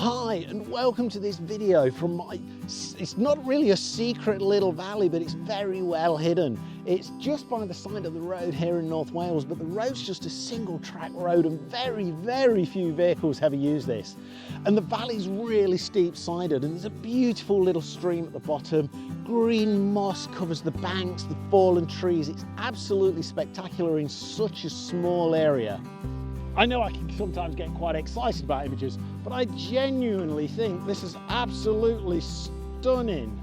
Hi and welcome to this video from my, it's not really a secret little valley, but it's very well hidden. It's just by the side of the road here in North Wales, but the road's just a single track road and very few vehicles ever use this. And the valley's really steep sided and there's a beautiful little stream at the bottom. Green moss covers the banks, the fallen trees. It's absolutely spectacular in such a small area. I know I can sometimes get quite excited about images, but I genuinely think this is absolutely stunning.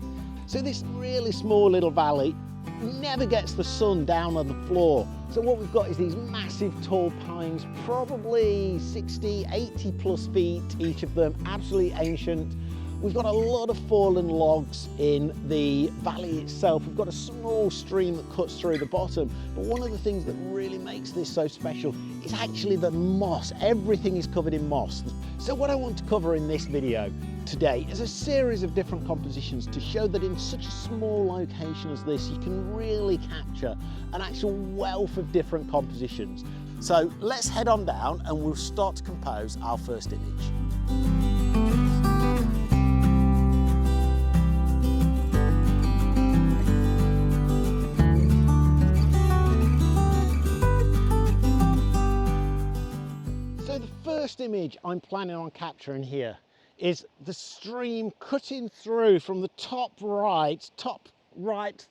So this really small little valley never gets the sun down on the floor. So what we've got is these massive tall pines, probably 60, 80 plus feet each of them, absolutely ancient. We've got a lot of fallen logs in the valley itself. We've got a small stream that cuts through the bottom. But one of the things that really makes this so special is actually the moss. Everything is covered in moss. So what I want to cover in this video today is a series of different compositions to show that in such a small location as this, you can really capture an actual wealth of different compositions. So let's head on down and we'll start to compose our first image. First image I'm planning on capturing here is the stream cutting through from the top right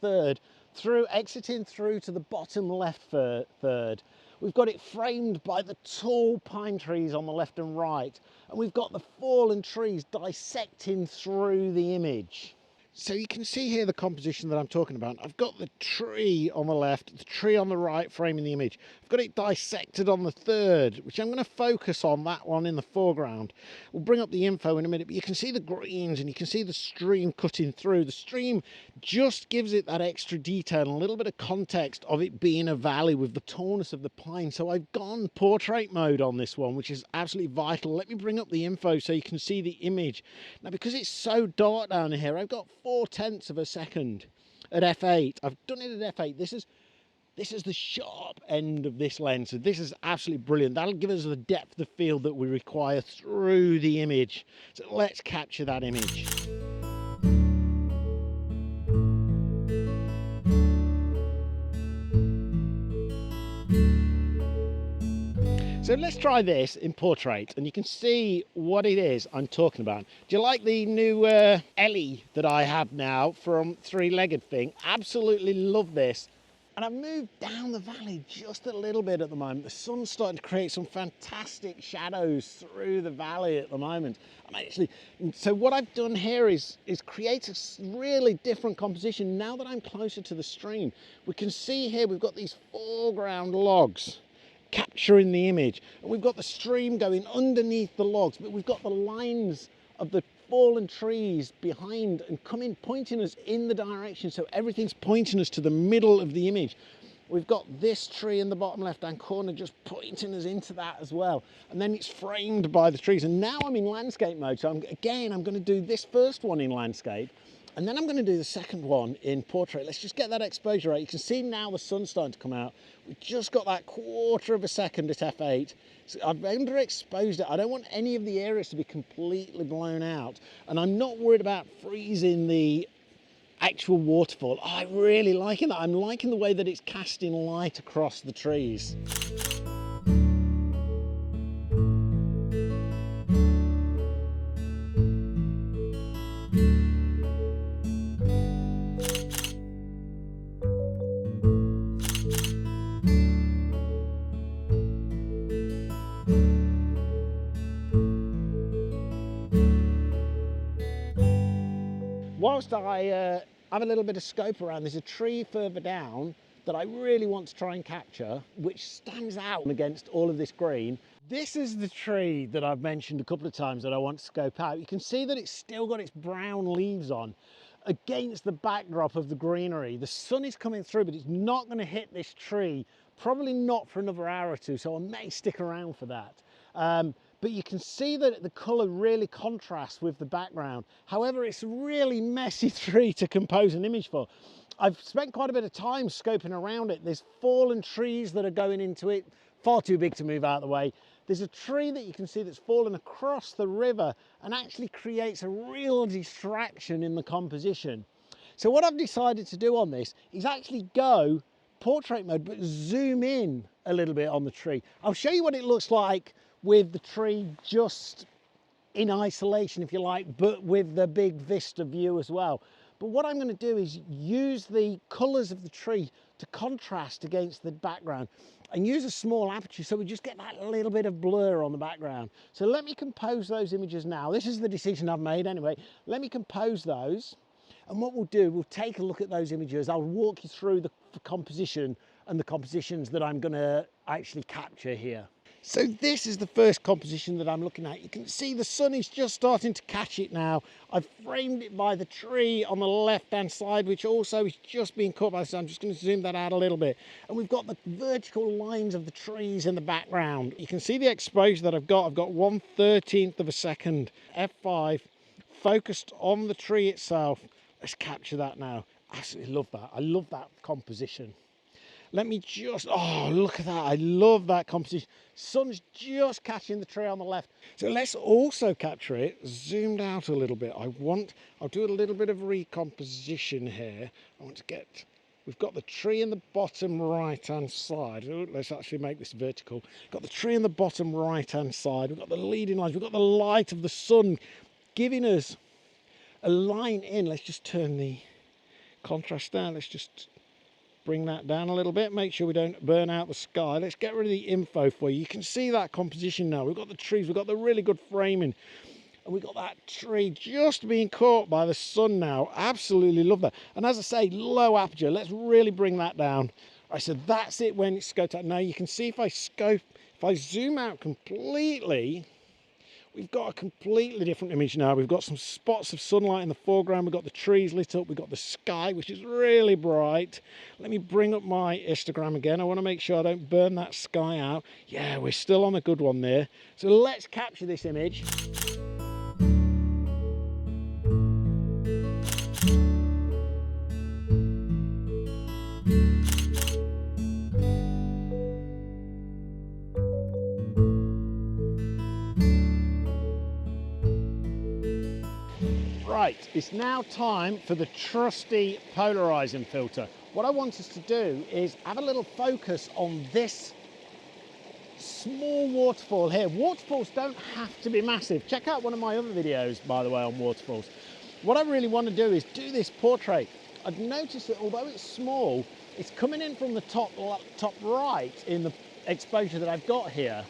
third, through exiting through to the bottom left third. We've got it framed by the tall pine trees on the left and right, and we've got the fallen trees dissecting through the image. So you can see here the composition that I'm talking about. I've got the tree on the left, the tree on the right framing the image. I've got it dissected on the third, which I'm going to focus on that one in the foreground. We'll bring up the info in a minute, but you can see the greens and you can see the stream cutting through. The stream just gives it that extra detail and a little bit of context of it being a valley with the tallness of the pine. So I've gone portrait mode on this one, which is absolutely vital. Let me bring up the info so you can see the image. Now, because it's so dark down here, I've got 0.4 of a second at f8. I've done it at f8. This is the sharp end of this lens, so this is absolutely brilliant. That'll give us the depth of field that we require through the image. So let's capture that image. So let's try this in portrait and you can see what it is I'm talking about. Do you like the new Ellie that I have now from Three Legged Thing? Absolutely love this. And I've moved down the valley just a little bit at the moment. The sun's starting to create some fantastic shadows through the valley at the moment. So what I've done here is create a really different composition. Now that I'm closer to the stream, we can see here we've got these foreground logs capturing the image, and we've got the stream going underneath the logs, but we've got the lines of the fallen trees behind and pointing us in the direction, so everything's pointing us to the middle of the image. We've got this tree in the bottom left hand corner just pointing us into that as well, and then it's framed by the trees. And now I'm in landscape mode, so I'm going to do this first one in landscape, and then I'm going to do the second one in portrait. Let's just get that exposure right. You can see now the sun's starting to come out. We've just got that 1/4 of a second at f8. So I've underexposed it. I don't want any of the areas to be completely blown out. And I'm not worried about freezing the actual waterfall. Oh, I'm really liking that. I'm liking the way that it's casting light across the trees. Whilst I have a little bit of scope around, there's a tree further down that I really want to try and capture, which stands out against all of this green. This is the tree that I've mentioned a couple of times that I want to scope out. You can see that it's still got its brown leaves on against the backdrop of the greenery. The sun is coming through, but it's not going to hit this tree, probably not for another hour or two, so I may stick around for that. But you can see that the colour really contrasts with the background. However, it's a really messy tree to compose an image for. I've spent quite a bit of time scoping around it. There's fallen trees that are going into it, far too big to move out of the way. There's a tree that you can see that's fallen across the river and actually creates a real distraction in the composition. So what I've decided to do on this is actually go portrait mode, but zoom in a little bit on the tree. I'll show you what it looks like with the tree just in isolation, if you like, but with the big vista view as well. But what I'm going to do is use the colours of the tree to contrast against the background and use a small aperture so we just get that little bit of blur on the background. So let me compose those images now. This is the decision I've made anyway. Let me compose those, and what we'll do, we'll take a look at those images. I'll walk you through the composition and the compositions that I'm going to actually capture here. So this is the first composition that I'm looking at. You can see the sun is just starting to catch it now. I've framed it by the tree on the left-hand side, which also is just being caught by the sun. I'm just going to zoom that out a little bit. And we've got the vertical lines of the trees in the background. You can see the exposure that I've got. I've got 1/13 of a second. F5, focused on the tree itself. Let's capture that now. Absolutely love that. I love that composition. Let me just, oh, look at that. I love that composition. Sun's just catching the tree on the left. So let's also capture it zoomed out a little bit. I'll do a little bit of recomposition here. I want to get, we've got the tree in the bottom right-hand side. Oh, let's actually make this vertical. Got the tree in the bottom right-hand side. We've got the leading lines. We've got the light of the sun giving us a line in. Let's just turn the contrast down. Let's just bring that down a little bit, make sure we don't burn out the sky. Let's get rid of the info for you. You can see that composition now. We've got the trees, we've got the really good framing, and we've got that tree just being caught by the sun now. Absolutely love that. And as I say, low aperture. Let's really bring that down. Right, so that's it when it's scoped out. Now you can see if I zoom out completely, we've got a completely different image now. We've got some spots of sunlight in the foreground. We've got the trees lit up. We've got the sky, which is really bright. Let me bring up my histogram again. I want to make sure I don't burn that sky out. Yeah, we're still on a good one there. So let's capture this image. Right, it's now time for the trusty polarizing filter. What I want us to do is have a little focus on this small waterfall here. Waterfalls don't have to be massive. Check out one of my other videos, by the way, on waterfalls. What I really want to do is do this portrait. I've noticed that although it's small, it's coming in from the top right in the exposure that I've got here.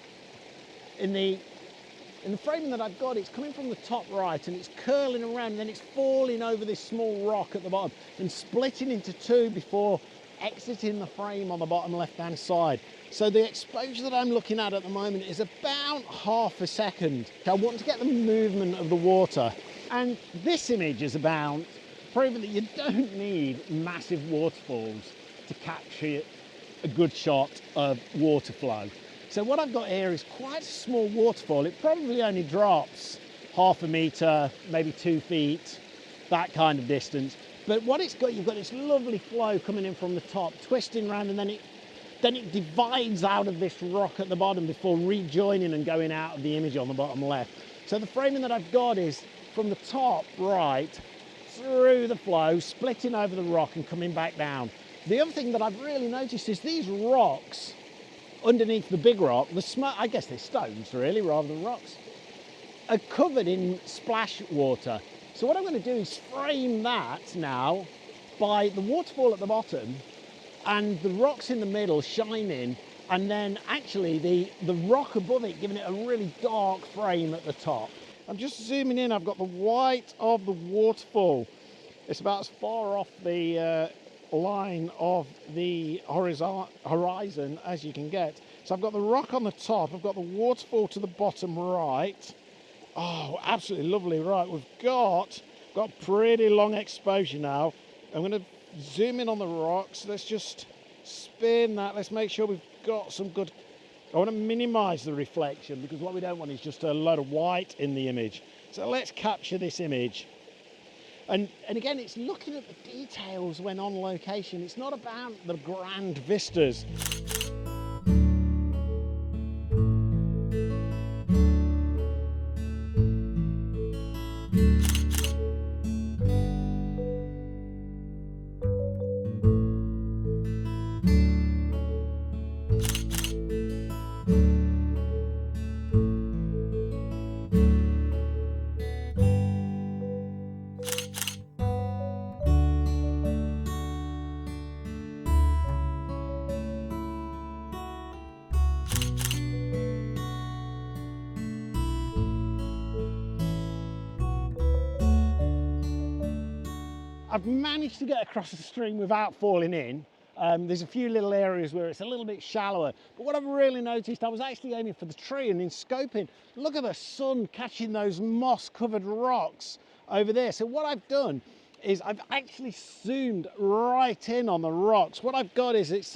In the framing that I've got, it's coming from the top right and it's curling around, and then it's falling over this small rock at the bottom and splitting into two before exiting the frame on the bottom left-hand side. So the exposure that I'm looking at the moment is about ½ a second. I want to get the movement of the water. And this image is about proving that you don't need massive waterfalls to capture a good shot of water flow. So what I've got here is quite a small waterfall. It probably only drops ½ a metre, maybe 2 feet, that kind of distance. But what it's got, you've got this lovely flow coming in from the top, twisting around, and then it divides out of this rock at the bottom before rejoining and going out of the image on the bottom left. So the framing that I've got is from the top right through the flow, splitting over the rock and coming back down. The other thing that I've really noticed is these rocks underneath the big rock, I guess they're stones really rather than rocks, are covered in splash water. So what I'm going to do is frame that now by the waterfall at the bottom and the rocks in the middle shining, and then actually the rock above it giving it a really dark frame at the top. I'm just zooming in. I've got the white of the waterfall. It's about as far off the line of the horizon as you can get. So I've got the rock on the top, I've got the waterfall to the bottom right. Oh, absolutely lovely. Right, we've got pretty long exposure now. I'm going to zoom in on the rocks. Let's just spin that. Let's make sure we've got some good, I want to minimize the reflection because what we don't want is just a load of white in the image. So let's capture this image. And again, it's looking at the details when on location. It's not about the grand vistas. I've managed to get across the stream without falling in. There's a few little areas where it's a little bit shallower, but what I've really noticed, I was actually aiming for the tree, and in scoping, look at the sun catching those moss covered rocks over there. So what I've done is I've actually zoomed right in on the rocks. What I've got is it's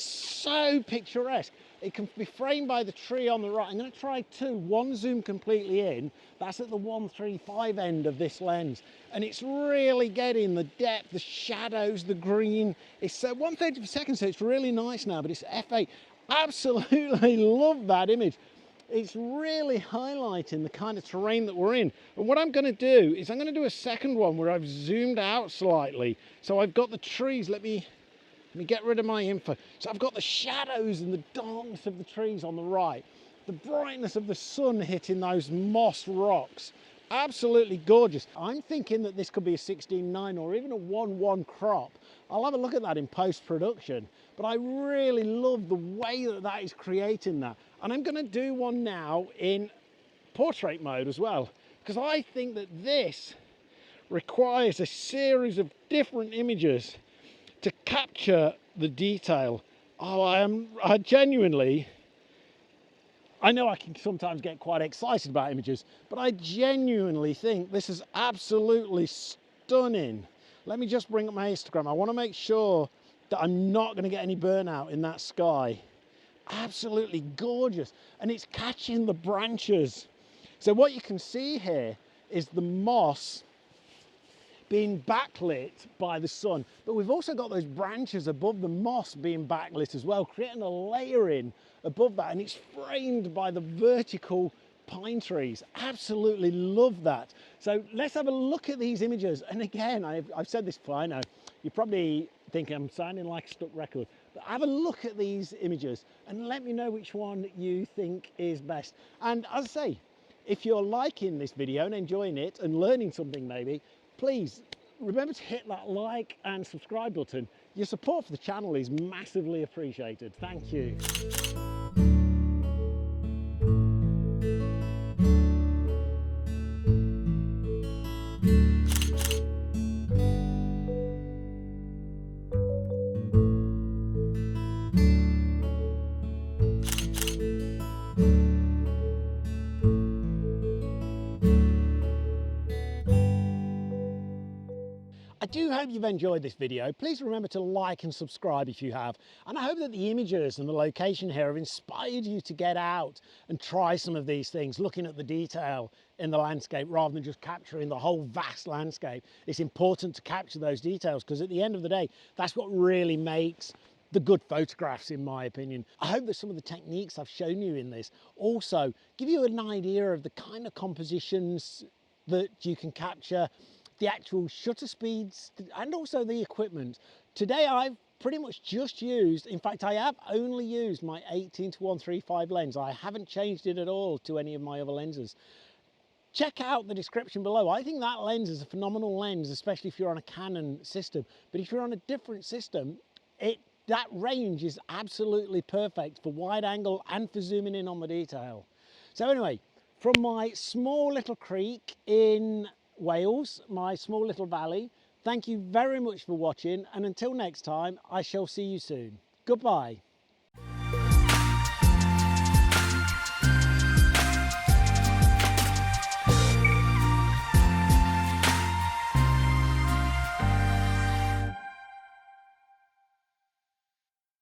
so picturesque. It can be framed by the tree on the right. I'm going to try two. One zoom completely in. That's at the 135 end of this lens. And it's really getting the depth, the shadows, the green. It's 1/30 of a second, so it's really nice now, but it's f8. Absolutely love that image. It's really highlighting the kind of terrain that we're in. And what I'm going to do is I'm going to do a second one where I've zoomed out slightly. So I've got the trees. Let me get rid of my info. So I've got the shadows and the darkness of the trees on the right, the brightness of the sun hitting those moss rocks. Absolutely gorgeous. I'm thinking that this could be a 16:9 or even a 1:1 crop. I'll have a look at that in post-production, but I really love the way that that is creating that. And I'm going to do one now in portrait mode as well, because I think that this requires a series of different images to capture the detail. Oh, I genuinely, I know I can sometimes get quite excited about images, but I genuinely think this is absolutely stunning. Let me just bring up my Instagram. I want to make sure that I'm not going to get any burnout in that sky. Absolutely gorgeous. And it's catching the branches. So what you can see here is the moss being backlit by the sun, but we've also got those branches above the moss being backlit as well, creating a layering above that, and it's framed by the vertical pine trees. Absolutely love that. So let's have a look at these images. And again, I've said this before, I know you probably think I'm sounding like a stuck record, but have a look at these images and let me know which one you think is best. And as I say, if you're liking this video and enjoying it and learning something maybe, please remember to hit that like and subscribe button. Your support for the channel is massively appreciated. Thank you. I do hope you've enjoyed this video. Please remember to like and subscribe if you have. And I hope that the images and the location here have inspired you to get out and try some of these things, looking at the detail in the landscape rather than just capturing the whole vast landscape. It's important to capture those details because at the end of the day, that's what really makes the good photographs, in my opinion. I hope that some of the techniques I've shown you in this also give you an idea of the kind of compositions that you can capture, the actual shutter speeds, and also the equipment. Today I've pretty much just used, in fact I have only used my 18-135 lens. I haven't changed it at all to any of my other lenses. Check out the description below. I think that lens is a phenomenal lens, especially if you're on a Canon system. But if you're on a different system, that range is absolutely perfect for wide angle and for zooming in on the detail. So anyway, from my small little creek in Wales, my small little valley, thank you very much for watching, and until next time, I shall see you soon. Goodbye.